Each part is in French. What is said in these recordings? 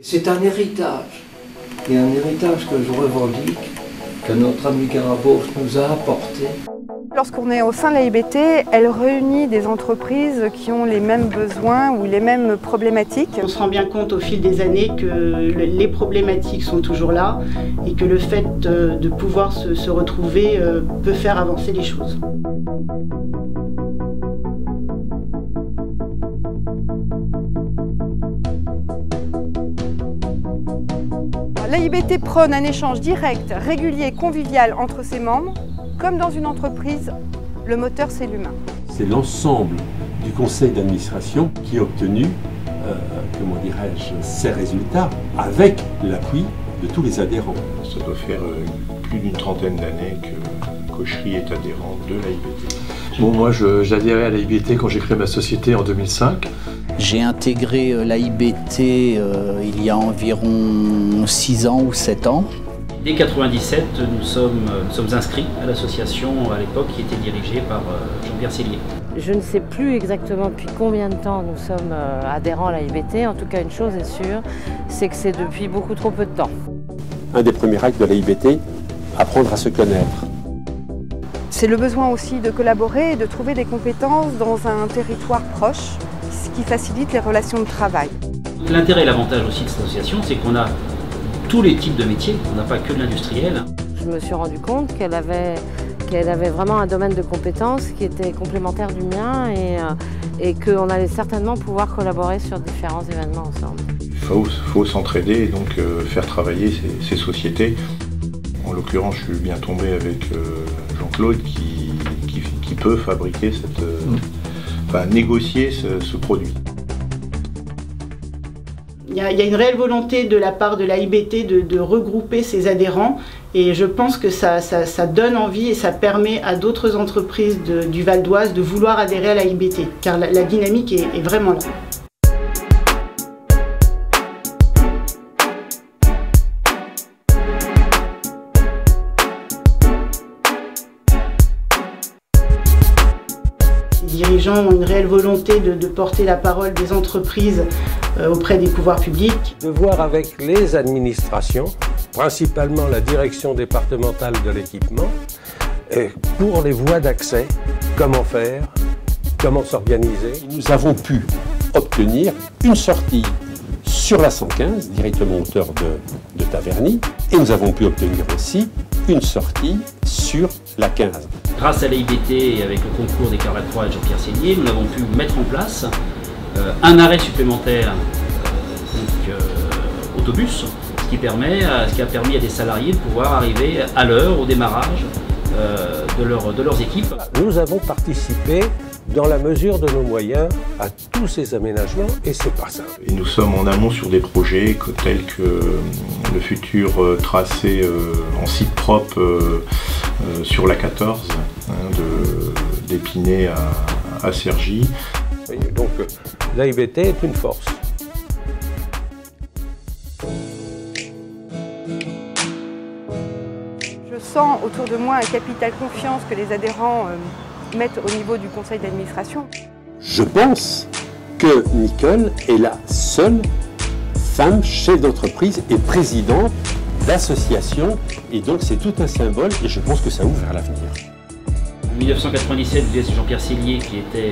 C'est un héritage, et un héritage que je revendique, que notre ami Garabos nous a apporté. Lorsqu'on est au sein de l'AIBT, elle réunit des entreprises qui ont les mêmes besoins ou les mêmes problématiques. On se rend bien compte au fil des années que les problématiques sont toujours là et que le fait de pouvoir se retrouver peut faire avancer les choses. L'AIBT prône un échange direct, régulier, convivial entre ses membres. Comme dans une entreprise, le moteur c'est l'humain. C'est l'ensemble du conseil d'administration qui a obtenu, ces résultats avec l'appui de tous les adhérents. Ça doit faire plus d'une trentaine d'années que Cocherie est adhérent de l'AIBT. Bon, moi j'adhérais à l'AIBT quand j'ai créé ma société en 2005. J'ai intégré l'AIBT il y a environ 6 ans ou 7 ans. Dès 1997, nous sommes inscrits à l'association à l'époque qui était dirigée par Jean-Pierre Sellier. Je ne sais plus exactement depuis combien de temps nous sommes adhérents à l'AIBT. En tout cas, une chose est sûre, c'est que c'est depuis beaucoup trop peu de temps. Un des premiers actes de l'AIBT, apprendre à se connaître. C'est le besoin aussi de collaborer et de trouver des compétences dans un territoire proche, ce qui facilite les relations de travail. L'intérêt et l'avantage aussi de cette association, c'est qu'on a tous les types de métiers, on n'a pas que de l'industriel. Je me suis rendu compte qu'elle avait vraiment un domaine de compétences qui était complémentaire du mien et qu'on allait certainement pouvoir collaborer sur différents événements ensemble. Il faut s'entraider et donc faire travailler ces sociétés. En l'occurrence, je suis bien tombé avec Jean-Claude qui peut fabriquer négocier ce produit. Il y a une réelle volonté de la part de l'AIBT de regrouper ses adhérents et je pense que ça donne envie et ça permet à d'autres entreprises du Val d'Oise de vouloir adhérer à l'AIBT car la dynamique est vraiment là. Les dirigeants ont une réelle volonté de porter la parole des entreprises auprès des pouvoirs publics. De voir avec les administrations, principalement la direction départementale de l'équipement, pour les voies d'accès, comment faire, comment s'organiser. Nous avons pu obtenir une sortie sur la 115, directement à hauteur de Taverny, et nous avons pu obtenir aussi une sortie sur la 15. Grâce à l'AIBT et avec le concours des Carrats de Troyes et de Jean-Pierre Sellier, nous avons pu mettre en place un arrêt supplémentaire autobus, ce qui a permis à des salariés de pouvoir arriver à l'heure au démarrage de leurs équipes. Nous avons participé dans la mesure de nos moyens à tous ces aménagements et c'est pas simple. Et nous sommes en amont sur des projets tels que le futur tracé en site propre sur la 14, d'Épinay à Cergy. Donc l'AIBT est une force. Je sens autour de moi un capital confiance que les adhérents mettent au niveau du conseil d'administration. Je pense que Nicole est la seule femme chef d'entreprise et présidente d'association et donc c'est tout un symbole et je pense que ça ouvre vers l'avenir. En 1997, c'est Jean-Pierre Sellier qui était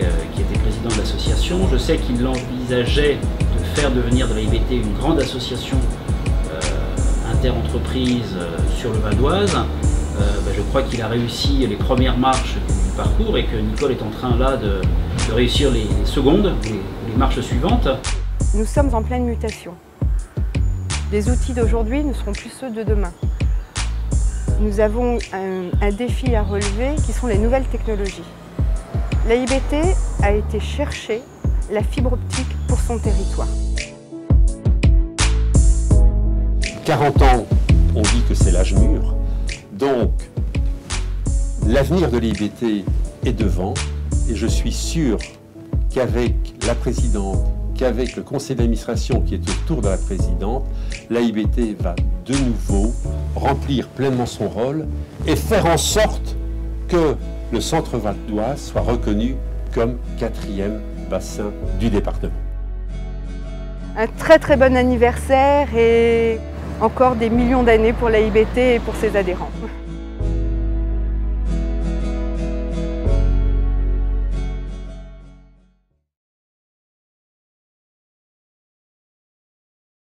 président de l'association. Je sais qu'il envisageait de faire devenir de l'AIBT une grande association inter-entreprise sur le Val d'Oise. Je crois qu'il a réussi les premières marches du parcours et que Nicole est en train là de réussir les secondes, les marches suivantes. Nous sommes en pleine mutation. Les outils d'aujourd'hui ne seront plus ceux de demain. Nous avons un défi à relever qui sont les nouvelles technologies. L'AIBT a été chercher la fibre optique pour son territoire. 40 ans, on dit que c'est l'âge mûr. Donc, l'avenir de l'AIBT est devant et je suis sûr qu'avec la présidente, qu'avec le conseil d'administration qui est autour de la présidente, l'AIBT va de nouveau remplir pleinement son rôle et faire en sorte que le centre Val d'Oise soit reconnu comme 4e bassin du département. Un très très bon anniversaire et encore des millions d'années pour l'AIBT et pour ses adhérents.